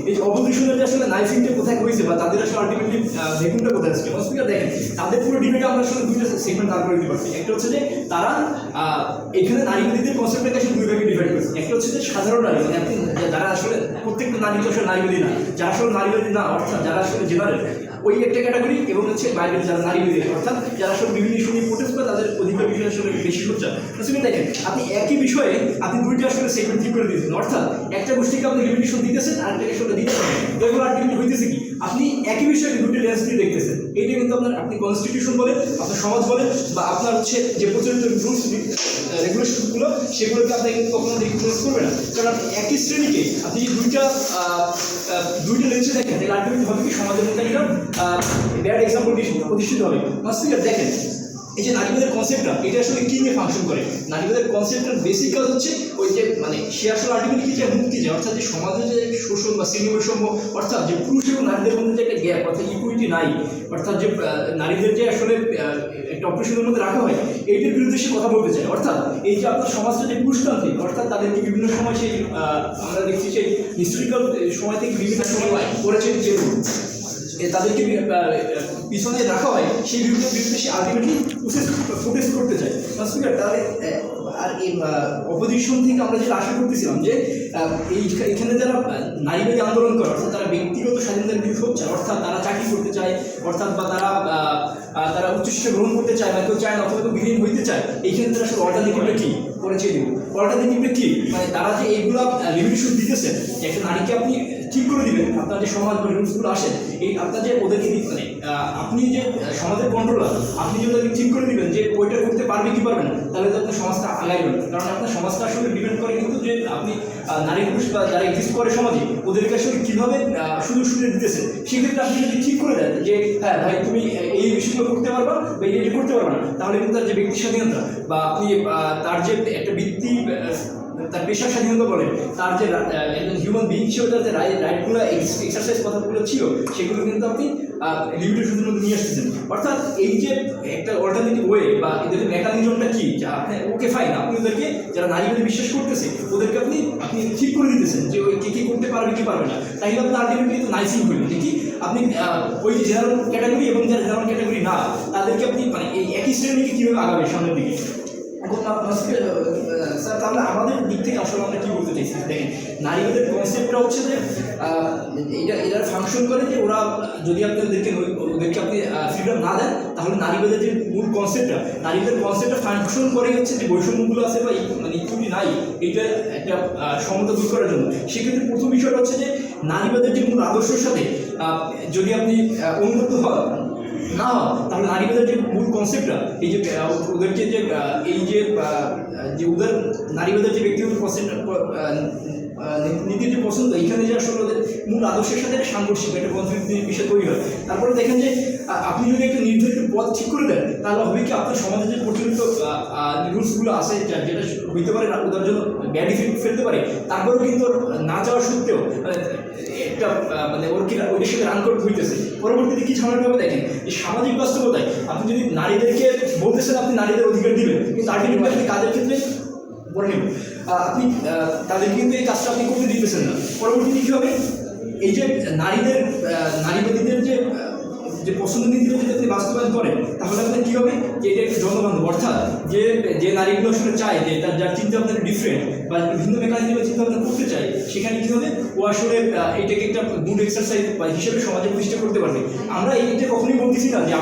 এই যে অপোজিশনের আসলে নাইফিংটা কোথায় হয়েছে বা তাদের আসলে আলটিমেটলি ভ্যাকুমটা কোথায় আসছে স্পিকার দেখেন তাদের পুরো ডিবেটে আমরা আসলে দুইটা সেগমেন্ট দাঁড় করে দিতে পারছি। একটা হচ্ছে যে তারা এখানে নারীবাদীদের কনসেপ্টটাকে আসলে দুই ভাগে ডিভাইড করেছে। একটা হচ্ছে যে সাধারণ নারী মানে আপনি যারা আসলে প্রত্যেকটা নারী তো আসলে নারীবাদী না, যারা আসলে নারীবাদী না অর্থাৎ যারা আসলে জেনারেল ওই একটা ক্যাটাগরি, এবং হচ্ছে বাইরের যারা নারীবাদী অর্থাৎ যারা আসলে বিভিন্ন ইস্যু নিয়ে প্রোটেস্ট করে তাদের অধিকার বিষয়ে আসলে বেশি সোচ্চার। আসলে দেখেন আপনি একই বিষয়ে আপনি দুইটা আসলে সেগমেন্ট ঠিক করে দিয়েছেন, অর্থাৎ একটা গোষ্ঠীকে আপনি লিমিটেশন দিতেছেন আর একটা আসলে দিতেছেন। এরপর আলটিমেটলি হইতেছে কি আপনি একই বিষয়ে দুটো লেন্স দিয়ে দেখতেছেন। এইটা কিন্তু আপনার আপনি কনস্টিটিউশন বলেন, আপনার সমাজ বলেন, বা আপনার হচ্ছে যে প্রচলিত রুলস রেগুলেশনগুলো সেগুলোকে আপনি কিন্তু কখনো রিকগনাইজ করবে না। কারণ আপনি একই শ্রেণীকে আপনি যদি দুইটা লেন্সে দেখেন তাহলে আলটিমেটলি হবে কি সমাজের মধ্যে একটা ব্যাড এক্সাম্পল প্রতিষ্ঠিত হবে। মাস্টার দেখেন এই যে নারীবাদের কনসেপ্টটা এটা আসলে কী নিয়ে ফাংশন করে, নারীবাদের কনসেপ্টের বেসিক কাজ হচ্ছে ওই যে মানে সে আসলে আলটিমেটলি কি চায়, মুক্তি চায়, অর্থাৎ যে সমাজে যে শোষণ বা শ্রেণী বৈষম্য অর্থাৎ যে পুরুষ এবং নারীদের মধ্যে যে একটা গ্যাপ অর্থাৎ ইকুইটি নাই, অর্থাৎ যে নারীদের যে আসলে একটা অপারেশনের মধ্যে রাখা হয় এইটার বিরুদ্ধে সে কথা বলতে চায়। অর্থাৎ এই যে আপনার সমাজটা যে পুরুষতান্ত্রিক অর্থাৎ তাদেরকে বিভিন্ন সময় সেই আমরা দেখছি সেই হিস্টোরিক্যাল সময় থেকে বিভিন্ন সময় করেছে যে তাদেরকে পিছনে রাখা হয় সেই বিরুদ্ধে সে আলটিমেটলি প্রোটেস্ট করতে চায়। তাহলে আর এই অপোজিশন থেকে আমরা যেটা আশা করতেছিলাম যে এইখানে যারা নারীবাদী আন্দোলন করে অর্থাৎ তারা ব্যক্তিগত স্বাধীনতার বিরুদ্ধে সোচ্চার, অর্থাৎ তারা চাকরি করতে চায়, অর্থাৎ বা তারা উচ্চশিক্ষা গ্রহণ করতে চায় বা কেউ চায় না অথবা কেউ গৃহীন হইতে চায়, এইখানে তারা আসলে অল্টারনেটিভটা কী করেছে দিব অল্টারনেটিভটা কী মানে তারা যে এইগুলো লিমিটেশন দিতেছেন যে একটা নারীকে আপনি ঠিক করে দিবেন আপনার যে সমাজ বা রুলসগুলো আসেন এই আপনার যে ওদেরকে মানে আপনি যে সমাজের কন্ট্রোলার আপনি যদি ওদেরকে ঠিক করে দিবেন যে ওইটা করতে পারবে কি পারবে না তাহলে তো আপনার সমাজটা আগাইবেন, কারণ আপনার সমাজটা আসলে ডিপেন্ড করে কিন্তু যে আপনি নারী পুরুষ বা যারা এক্সিস্ট করে সমাজে ওদেরকে আসলে কীভাবে সুযোগ সুবিধা দিতেছে। সেক্ষেত্রে আপনি যদি ঠিক করে দেন যে হ্যাঁ ভাই তুমি এই বিষয়গুলো করতে পারবা বা এই করতে পারবা না তাহলে কিন্তু তার যে ব্যক্তি স্বাধীনতা বা আপনি তার যে একটা বৃত্তি তার পেশার স্বাধীনতা বলেন তার যে একজন হিউম্যান বিং হিসেবে তার যে রাইটগুলো এক্সারসাইজ কথাগুলো ছিল সেগুলো কিন্তু আপনি লিমিটেশনের মধ্যে নিয়ে আসতেছেন। অর্থাৎ এই যে একটা অল্টারনেটিভ ওয়ে বা এদের মেকানিজমটা কি যা আপনি ওকে ফাইন আপনি ওদেরকে যারা নারীবাদী বিশ্বাস করতেছে ওদেরকে আপনি ঠিক করে দিতেছেন যে ওই কে করতে পারবে কি পারবে না, তাইলে আপনার আলটিমেটলি কিন্তু নাইসিং হইল যে কি আপনি ওই যে জেনারেল ক্যাটাগরি এবং যারা জেনারেল ক্যাটাগরি না তাদেরকে আপনি মানে এই একই শ্রেণীকে কীভাবে আগাবে সামনের দিকে। এখন স্যার তাহলে আমাদের দিক থেকে আসলে আমরা কী বলতে চাইছি দেখেন নারীবাদের কনসেপ্টটা হচ্ছে যে এটার ফাংশন করে যে ওরা যদি ওদেরকে আপনি ফ্রিডম না দেন তাহলে নারীবাদের যে মূল কনসেপ্টটা ফাংশন করে হচ্ছে যে বৈষম্যগুলো আছে বা মানে ইকুইটি নাই এইটা একটা সমতা দূর করার জন্য। সেক্ষেত্রে প্রথম বিষয়টা হচ্ছে যে নারীবাদের যে মূল আদর্শের সাথে যদি আপনি উন্নত না তাহলে নারীবাদের যে মূল কনসেপ্টটা এই যে ওদেরকে যে এই যে ওদের নারীবাদের যে ব্যক্তিগত নীতির যে পছন্দ এখানে যে আসলে ওদের মূল আদর্শের সাথে একটা সাংঘর্ষিক একটা কনফ্লিক্টের বিষয় তৈরি হয়। তারপরে দেখেন যে আপনি যদি একটা নির্ধারিত পথ ঠিক করে দেন তাহলে হবে কি আপনার সমাজে যে প্রচলিত রুলসগুলো আছে যেটা হইতে পারে ওদের জন্য ব্যাড ইফেক্ট ফেলতে পারে তারপরেও কিন্তু না যাওয়া সত্ত্বেও একটা মানে ওইটার সাথে রান করতে হইতেছে। পরবর্তীতে কি ঝামেলা হবে দেখেন এই সামাজিক বাস্তবতায় আপনি যদি নারীদেরকে বলতেছেন আপনি নারীদের অধিকার দিবেন কিন্তু আলটিমেটলি আপনি কাজের ক্ষেত্রে বলে নেব আপনি তাদের কিন্তু এই কাজটা আপনি করতে দিতেছেন না। পরবর্তীতে কী হবে এই যে নারীবাদীদের যে পছন্দ নীতিটা যদি আপনি বাস্তবায়ন করেন তাহলে আপনার কী হবে যে এটা একটা জনবান্ধব, অর্থাৎ যে নারীগুলো আসলে চায় যে যার চিন্তা ভাবনা ডিফারেন্ট বা বিভিন্ন মেকানিজমে চিন্তা ভাবনা করতে চায় সেখানে কী হবে ও আসলে এটাকে একটা গুড এক্সারসাইজ বা হিসেবে সমাজে প্রতিষ্ঠা করতে পারবে। আমরা এইটা কখনোই বলতেছি না যে